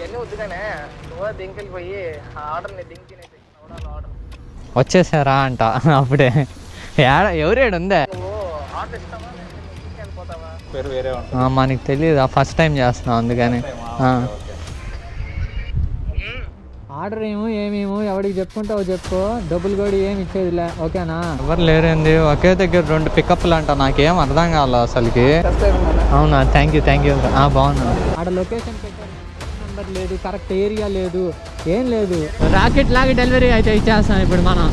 ఇవన్నీ వద్దుగానే నువ్వు దింకెళ్ళి పోయి ఆర్డర్ని దింకి ఆర్డర్ వచ్చేసారా అంట అప్పుడే ఎవరేడు ఉందే నువ్వు ఆర్డర్ ఇస్తావా వెళ్ళిపోతావా పేరు వేరే ఉంటుంది మనకి తెలియదు ఫస్ట్ టైం చేస్తున్నాం అందుకని ఆర్డర్ ఏమేమో ఎవరికి చెప్పుకుంటావో చెప్పుకో డబ్బులు కూడా ఏమి ఇచ్చేదిలే ఓకేనా ఎవరు లేరేంది ఒకే దగ్గర 2 పికప్లు అంట నాకేం అర్థం కావాలి అసలుకి అవునా థ్యాంక్ యూ బాగున్నా ఆడ లొకేషన్ పెట్టాను నెంబర్ లేదు కరెక్ట్ ఏరియా లేదు ఏం లేదు రాకెట్ లాగా డెలివరీ అయితే ఇచ్చేస్తాం ఇప్పుడు మనం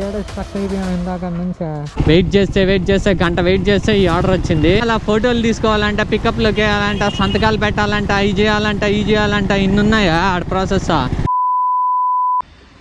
ఏడో స్ట్రక్ అయిపోయాం ఇందాక నుంచి వెయిట్ చేస్తే గంట వెయిట్ చేస్తే ఈ ఆర్డర్ వచ్చింది అలా ఫోటోలు తీసుకోవాలంట పికప్లోకి వెళ్ళాలంట సంతకాలు పెట్టాలంట ఈ చేయాలంట ఇన్ని ఉన్నాయా ఆడ ప్రాసెస్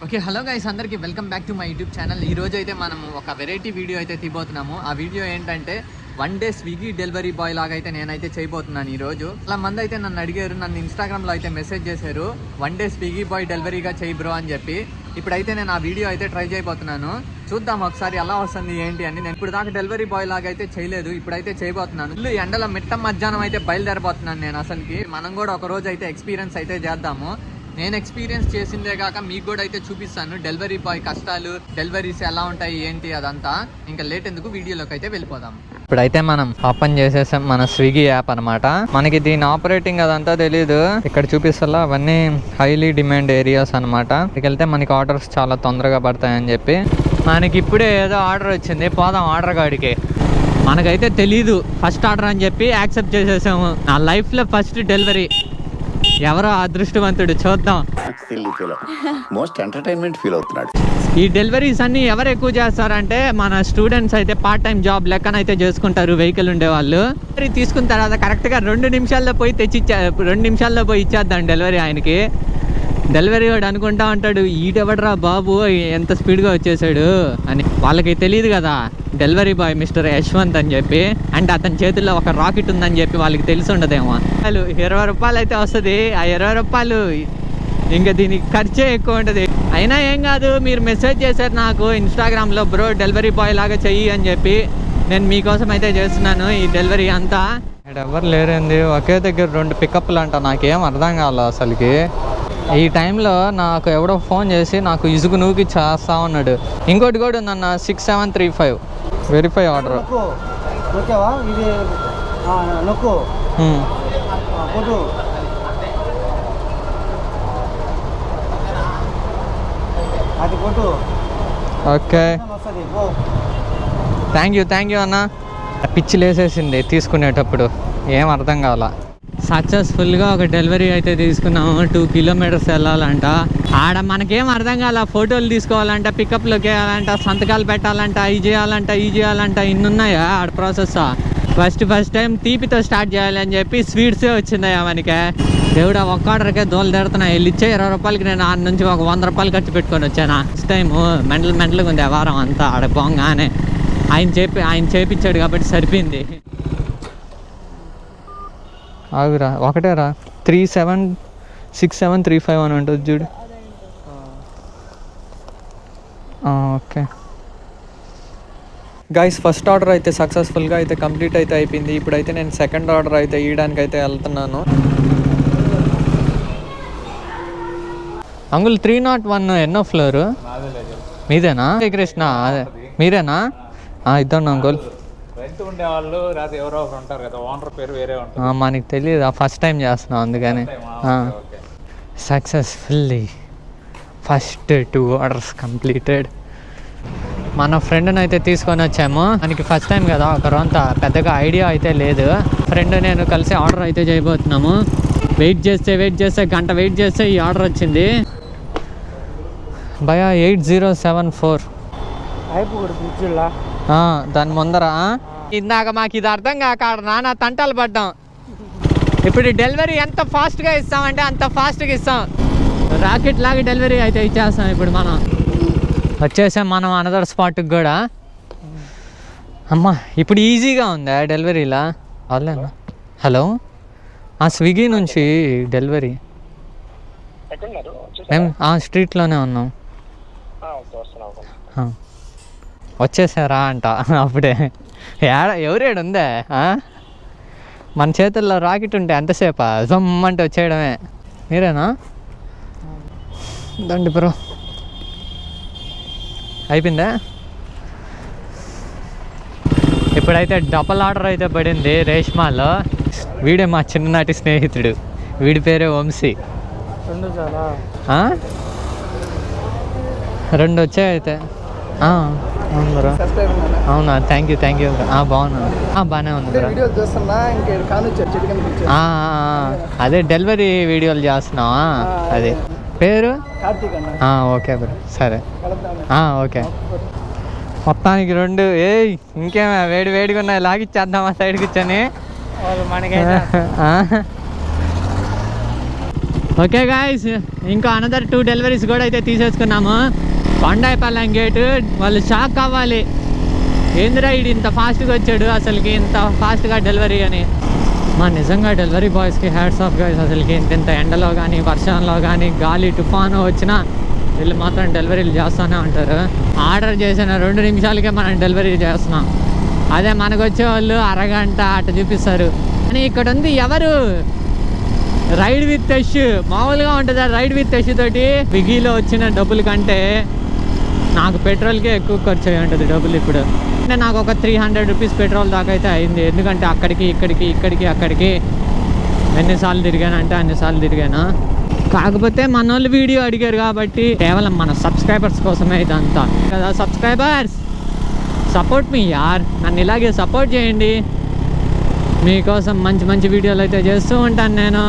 ఓకే హలో గైస్ అందరికీ welcome back to my YouTube channel. ఈ రోజు అయితే మనం ఒక వెరైటీ వీడియో అయితే తీయబోతున్నాము. ఆ వీడియో ఏంటంటే 1 డే స్విగ్గీ డెలివరీ బాయ్ లాగా అయితే నేనైతే చేయబోతున్నాను. ఈరోజు చాలా మంది అయితే నన్ను అడిగారు, నన్ను ఇన్స్టాగ్రామ్లో అయితే మెసేజ్ చేశారు 1 డే స్విగ్గీ బాయ్ డెలివరీగా చేయి బ్రో అని చెప్పి. ఇప్పుడైతే నేను ఆ వీడియో అయితే ట్రై చేయబోతున్నాను. చూద్దాం ఒకసారి ఎలా వస్తుంది ఏంటి అని. నేను ఇప్పుడు దాకా డెలివరీ బాయ్ లాగా అయితే చేయలేదు, ఇప్పుడైతే చేయబోతున్నాను. ఇల్లు ఎండలో మధ్యాహ్నం అయితే బయలుదేరబోతున్నాను నేను. అసలుకి మనం కూడా ఒక రోజు అయితే ఎక్స్పీరియన్స్ అయితే చేద్దాము. నేను ఎక్స్పీరియన్స్ చేసిందే కాక మీకు కూడా అయితే చూపిస్తాను డెలివరీ బాయ్ కష్టాలు, డెలివరీస్ ఎలా ఉంటాయి ఏంటి అదంతా. ఇంకా లేట్ ఎందుకు వీడియోలోకి అయితే వెళ్ళిపోదాం. ఇప్పుడైతే మనం ఓపెన్ చేసేసాం మన స్విగ్గీ యాప్ అనమాట. మనకి దీని ఆపరేటింగ్ అదంతా తెలీదు. ఇక్కడ చూపిస్తా అవన్నీ హైలీ డిమాండ్ ఏరియాస్ అనమాట. ఇక్కడికి వెళ్తే మనకి ఆర్డర్స్ చాలా తొందరగా పడతాయని చెప్పి మనకి ఇప్పుడే ఏదో ఆర్డర్ వచ్చింది, పోదాం ఆర్డర్ కాడికి. మనకైతే తెలీదు ఫస్ట్ ఆర్డర్ అని చెప్పి యాక్సెప్ట్ చేసేసాము. నా లైఫ్లో ఫస్ట్ డెలివరీ. ఎవరో అదృష్టవంతుడు, చూద్దాం. మోస్ట్ ఎంటర్టైన్మెంట్ ఫీల్ అవుతున్నాడు. ఈ డెలివరీస్ అన్ని ఎవరు ఎక్కువ చేస్తారంటే మన స్టూడెంట్స్ అయితే పార్ట్ టైం జాబ్ లెక్కనైతే చేసుకుంటారు, వెహికల్ ఉండేవాళ్ళు. తీసుకున్న తర్వాత కరెక్ట్గా 2 నిమిషాల్లో పోయి 2 నిమిషాల్లో పోయి ఇచ్చేద్దాం డెలివరీ ఆయనకి. డెలివరీ వాడు అనుకుంటా ఉంటాడు ఈడెవడరా బాబు ఎంత స్పీడ్గా వచ్చేసాడు అని. వాళ్ళకి తెలియదు కదా డెలివరీ బాయ్ మిస్టర్ యశ్వంత్ అని చెప్పి. అంటే అతని చేతుల్లో ఒక రాకెట్ ఉందని చెప్పి వాళ్ళకి తెలిసి ఉండదేమో. 20 రూపాయలు అయితే వస్తుంది. ఆ 20 రూపాయలు ఇంకా దీనికి ఖర్చే ఎక్కువ ఉంటుంది. అయినా ఏం కాదు, మీరు మెసేజ్ చేశారు నాకు ఇన్స్టాగ్రామ్లో బ్రో డెలివరీ బాయ్ లాగా చెయ్యి అని చెప్పి. నేను మీకోసం అయితే చేస్తున్నాను ఈ డెలివరీ అంతా. ఇక్కడ ఎవరు లేరేంది ఒకే దగ్గర 2 పికప్లు అంట నాకేం అర్థం కావాలి అసలుకి. ఈ టైంలో నాకు ఎవడో ఫోన్ చేసి నాకు ఇసుగు నూకి చేస్తా ఉన్నాడు. ఇంకోటి కూడా ఉందన్న 6735 verify order. Okay thank you అన్న. పిచ్చి లేసేసింది తీసుకునేటప్పుడు, ఏం అర్థం కావాలా. సక్సెస్ఫుల్గా ఒక డెలివరీ అయితే తీసుకున్నాము. 2 కిలోమీటర్స్ వెళ్ళాలంట. ఆడ మనకేం అర్థం కాల. ఫోటోలు తీసుకోవాలంట, పికప్లోకి వెళ్ళాలంట, సంతకాలు పెట్టాలంట, ఈ చేయాలంట ఇన్ని ఉన్నాయా ఆడ ప్రాసెస్. ఫస్ట్ టైం తీపితో స్టార్ట్ చేయాలి అని చెప్పి స్వీట్సే వచ్చిందయ్యా మనకి. దేవుడా ఒక్క ఆర్డర్కే దోలు తెరుతున్నాయి. వెళ్ళి ఇచ్చే 20 రూపాయలకి నేను ఆడ నుంచి ఒక 100 రూపాయలు ఖర్చు పెట్టుకొని వచ్చాను. ఫస్ట్ టైము మెంటల్గా ఉంది ఆ వారం అంతా. ఆడ పోగానే ఆయన చేపించాడు కాబట్టి సరిపోయింది. ఆగురా ఒకటేరా 376735 అని ఉంటుంది చూడు. ఓకే గైస్, ఫస్ట్ ఆర్డర్ అయితే సక్సెస్ఫుల్గా అయితే కంప్లీట్ అయితే అయిపోయింది. ఇప్పుడైతే నేను సెకండ్ ఆర్డర్ అయితే ఇవ్వడానికి అయితే వెళ్తున్నాను. అంగుల్ 301 ఎన్నో ఫ్లోరు మీదేనా? కృష్ణ అదే మీరేనా? ఇద్దాం అంకుల్. ఉండేవాళ్ళు ఎవరో ఉంటారు కదా, ఓనర్ పేరు వేరే ఉంటుంది. మనకి తెలియదు, ఫస్ట్ టైం చేస్తున్నాం అందుకని. Successfully first 2 orders completed. మన ఫ్రెండ్ని అయితే తీసుకొని వచ్చాము. మనకి ఫస్ట్ టైం కదా, ఒకరంత పెద్దగా ఐడియా అయితే లేదు. ఫ్రెండ్ నేను కలిసి ఆర్డర్ అయితే చేయబోతున్నాము. వెయిట్ చేస్తే గంట వెయిట్ చేస్తే ఈ ఆర్డర్ వచ్చింది. భయ 8074 దాని ముందర. ఇందాక మాకు ఇది అర్థం కాక నాన్న తంటాలు పడ్డాం. ఇప్పుడు డెలివరీ ఎంత ఫాస్ట్గా ఇస్తామంటే అంత ఫాస్ట్గా ఇస్తాం. రాకెట్ లాగా డెలివరీ అయితే ఇచ్చేస్తాం. ఇప్పుడు మనం వచ్చేసాం మనం అనదర్ స్పాట్కి కూడా. అమ్మా ఇప్పుడు ఈజీగా ఉందా డెలివరీలా? వాళ్ళేనా? హలో, స్విగ్గీ నుంచి డెలివరీ. మేము స్ట్రీట్లోనే ఉన్నాం. వచ్చేసారా అంట అప్పుడే. ఎవరేడు ఉందే? మన చేతుల్లో రాకెట్ ఉంటే ఎంతసేపా జమ్మంటే వచ్చేయడమే. మీరేనా? దండి బ్రో. అయిపోయిందా? ఇప్పుడైతే డబల్ ఆర్డర్ అయితే పడింది రేష్మాలో. వీడే మా చిన్ననాటి స్నేహితుడు, వీడి పేరే వంశీ. 2 చాలా ఆ? 2 వచ్చాయి అయితే. అవును బ్రో. అవునా? థ్యాంక్ యూ బాగున్నా. బాగానే ఉంది బ్రో. అదే డెలివరీ వీడియోలు చేస్తున్నావా? అదే పేరు ఓకే బ్రో, సరే ఓకే. మొత్తానికి 2. ఇంకేమే వేడిగా ఉన్నాయి, లాగిచ్చేద్దామా సైడ్కి ఇచ్చని. ఓకే గాయ్స్, ఇంకా అనదర్ 2 డెలివరీస్ కూడా అయితే తీసేసుకున్నాము. కొండాయిపాలెం గేటు. వాళ్ళు షాక్ అవ్వాలి, ఏందిరా ఇది ఇంత ఫాస్ట్గా వచ్చాడు, అసలుకి ఇంత ఫాస్ట్గా డెలివరీ అని. నిజంగా డెలివరీ బాయ్స్కి హ్యాట్స్ ఆఫ్ గాయ్స్. అసలుకి ఇంత ఎండలో కానీ వర్షంలో కానీ గాలి తుఫాను వచ్చినా వీళ్ళు మాత్రం డెలివరీలు చేస్తూనే ఉంటారు. ఆర్డర్ చేసిన 2 నిమిషాలకే మనం డెలివరీ చేస్తున్నాం. అదే మనకు వచ్చే వాళ్ళు అరగంట అట్ట చూపిస్తారు. కానీ ఇక్కడ ఉంది ఎవరు, రైడ్ విత్ యష్. మామూలుగా ఉంటుంది రైడ్ విత్ యష్ తోటి. స్విగ్గీలో వచ్చిన డబ్బుల కంటే నాకు పెట్రోల్కే ఎక్కువ ఖర్చు అయ్యి ఉంటుంది డబ్బులు. ఇప్పుడు అంటే నాకు ఒక 300 రూపీస్ పెట్రోల్ దాకా అయితే అయింది. ఎందుకంటే అక్కడికి ఎన్నిసార్లు తిరిగానంటే అన్నిసార్లు తిరిగాను. కాకపోతే మన వాళ్ళు వీడియో అడిగారు కాబట్టి కేవలం మన సబ్స్క్రైబర్స్ కోసమే ఇదంతా కదా. సబ్స్క్రైబర్స్ సపోర్ట్ మీ యార్, నన్ను ఇలాగే సపోర్ట్ చేయండి. మీకోసం మంచి వీడియోలు అయితే చేస్తూ ఉంటాను నేను.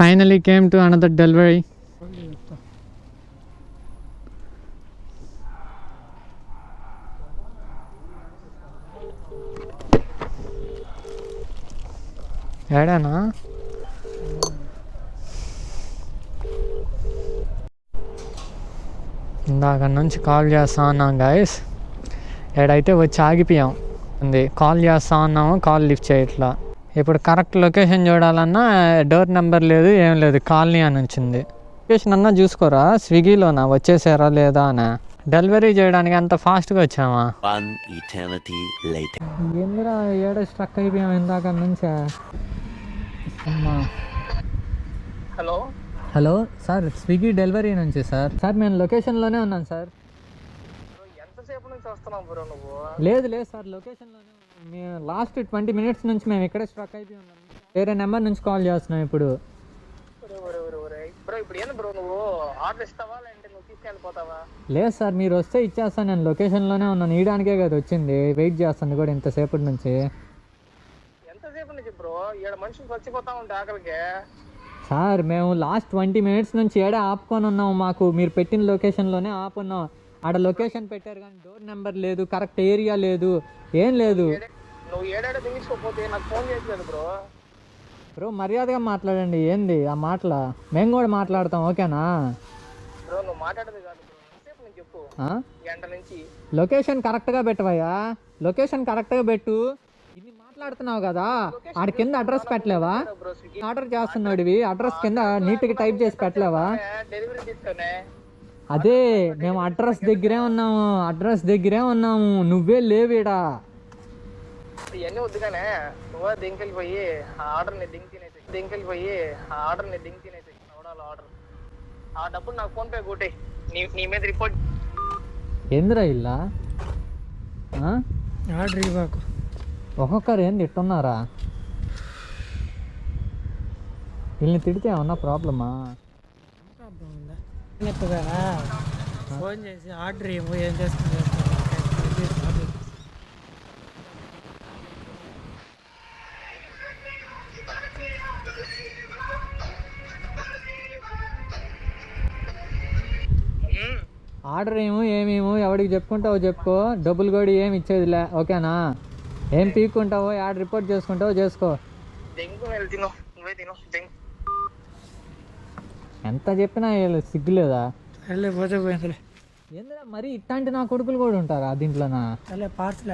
Finally came to another delivery. ఏడానా? ఇందాక నుంచి కాల్ చేస్తా ఉన్నాం గాయస్. ఏడైతే వచ్చి ఆగిపోయాం ఉంది. కాల్ చేస్తా ఉన్నాము, కాల్ లిఫ్ట్ చేయట్లా. ఇప్పుడు కరెక్ట్ లొకేషన్ చూడాలన్నా డోర్ నెంబర్ లేదు, ఏం లేదు, కాలనీ అని వచ్చింది. లొకేషన్ అన్నా చూసుకోరా, స్విగ్గీలోనా వచ్చేసారా లేదా అని. డెలివరీ చేయడానికి అంత ఫాస్ట్గా వచ్చామా? ఏందిరా ఏడ స్ట్రక్ అయిపోయాం ఇందాక నుంచి. హలో సార్, స్విగ్గీ డెలివరీ నుంచి సార్. నేను లొకేషన్లోనే ఉన్నాను సార్. ఎంతసేపు నుంచి వస్తున్నావు బ్రో నువ్వు? లేదు సార్, లొకేషన్లోనే ఉన్నాను. మేము లాస్ట్ 20 మినిట్స్ నుంచి మేము ఇక్కడే స్ట్రక్ అయిపోయి ఉన్నాం. వేరే నెంబర్ నుంచి కాల్ చేస్తున్నాం ఇప్పుడు. బ్రో ఇప్పుడు ఏంది బ్రో, నువ్వు ఆర్డర్ ఇస్తావా లేదంటే నువ్వు తీసుకెళ్ళిపోతావా? లేదు సార్, మీరు వస్తే ఇచ్చేస్తాను. నేను లొకేషన్లోనే ఉన్నాను, ఈడానికే కదా వచ్చింది. వెయిట్ చేస్తాను కూడా ఇంతసేపటి నుంచి. ఎంతసేపు నుంచి బ్రో? 7 మనుషులు చచ్చిపోతా ఉంటే ఆకలికే. సార్ మేము లాస్ట్ 20 మినిట్స్ నుంచి ఏడా ఆపుకొని ఉన్నాము. మాకు మీరు పెట్టిన లొకేషన్లోనే ఆపున్నాం. ఆడ లొకేషన్ పెట్టారు కానీ డోర్ నెంబర్ లేదు, కరెక్ట్ ఏరియా లేదు, ఏం లేదు. నువ్వు ఏడాడ దిగించుకోకపోతే నాకు ఫోన్ చేయట్లేదు బ్రో. మర్యాదగా మాట్లాడండి. ఏంది ఆ మాటల? మేము కూడా మాట్లాడతాం, ఓకేనా బ్రో? నువ్వు మాట్లాడేది కాదు బ్రో, ఎంతసేపు నుంచి చెప్పు. గంట నుంచి లొకేషన్ కరెక్ట్గా పెట్టవయ్యా, లొకేషన్ కరెక్ట్గా పెట్టు. ఇది మాట్లాడుతున్నావు కదా, ఆడ కింద అడ్రస్ పెట్టలేవా? ఆర్డర్ చేస్తున్నాడివి, అడ్రస్ కింద నీట్గా టైప్ చేసి పెట్టలేవా? డెలివరీ తీసుకునే. అదే మేము అడ్రస్ దగ్గరే ఉన్నాము, నువ్వే లేవీడా. ఇవన్నీ వద్దుగానే, నువ్వు దింకెళ్ళిపోయి ఆర్డర్ని దింకెళ్ళిపోయి తినేసి ఆర్డర్. ఆ డబ్బులు నాకు ఫోన్ పే కొట్టే, నీ మీద రిపోర్ట్. ఏందిరా ఇల్లా ఆర్డర్ ఇవ్వకు. ఒక్కొక్కరు ఏంది ఇట్టున్నారా? వీళ్ళని తిడితే ఏమన్నా ప్రాబ్లమా? ఫోన్ చేసి ఆర్డర్ ఇవ్వు, ఏం చేస్తుంది. ఆర్డర్ ఏమేమో ఎవడికి చెప్పుకుంటావో చెప్పుకో, డబ్బులు కూడా ఏమి ఇచ్చేదిలే, ఓకేనా? ఏం పీక్కుంటావో, యాడ్ రిపోర్ట్ చేసుకుంటావో చేసుకో. ఎంత చెప్పినా సిగ్గులేదా? ఏంద్రా మరి ఇట్లాంటి నా కొడుకులు కూడా ఉంటారా దీంట్లోనా? పార్సల్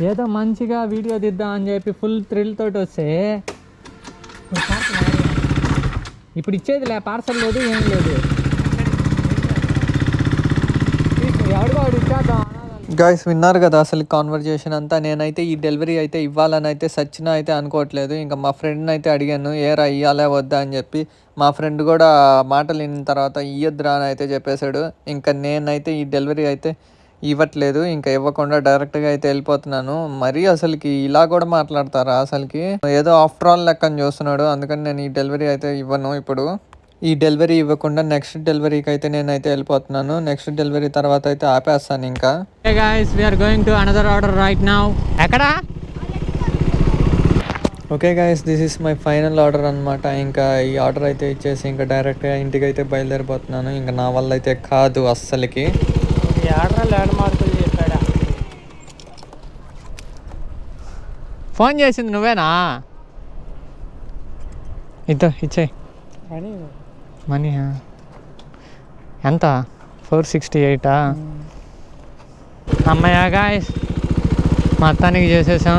ఏదో మంచిగా వీడియో తీద్దాం అని చెప్పి ఫుల్ థ్రిల్ తోటి వస్తే ఇప్పుడు ఇచ్చేదిలే, పార్సల్ లేదు, ఏం లేదు. ఎవడికో వాడు ఇచ్చేద్దాం అనాలి. గాయస్ విన్నారు కదా అసలు కాన్వర్జేషన్ అంతా. నేనైతే ఈ డెలివరీ అయితే ఇవ్వాలని అయితే సచ్చినా అయితే అనుకోవట్లేదు. ఇంకా మా ఫ్రెండ్ని అయితే అడిగాను ఏరా ఇవ్వాలా వద్దా అని చెప్పి. మా ఫ్రెండ్ కూడా మాటలు విన్న తర్వాత ఇయ్యొద్దురా అని అయితే చెప్పేశాడు. ఇంకా నేనైతే ఈ డెలివరీ అయితే ఇవ్వట్లేదు. ఇంకా ఇవ్వకుండా డైరెక్ట్గా అయితే వెళ్ళిపోతున్నాను. మరీ అసలుకి ఇలా కూడా మాట్లాడతారా అసలుకి? ఏదో ఆఫ్టర్ ఆల్ లెక్కని చూస్తున్నాడు. అందుకని నేను ఈ డెలివరీ అయితే ఇవ్వను. ఇప్పుడు ఈ డెలివరీ ఇవ్వకుండా నెక్స్ట్ డెలివరీకి అయితే నేనైతే వెళ్ళిపోతున్నాను. నెక్స్ట్ డెలివరీ తర్వాత అయితే ఆపేస్తాను ఇంకా. Hey guys, we are going to another order right now. ఎక్కడా? Okay guys, this is my final order అనమాట. ఇంకా ఈ ఆర్డర్ అయితే ఇచ్చేసి ఇంకా డైరెక్ట్గా ఇంటికి అయితే బయలుదేరిపోతున్నాను. ఇంకా నా వల్ల అయితే కాదు అస్సలకి. ఈ ఆర్డర్ ల్యాండ్ మార్కులు చెప్పాడా? ఫోన్ చేసింది నువ్వేనా? ఇద్దో ఇచ్చేయి మనీ. ఎంత? 468. అమ్మయ్య గాయస్ మొత్తానికి చేసేసాం.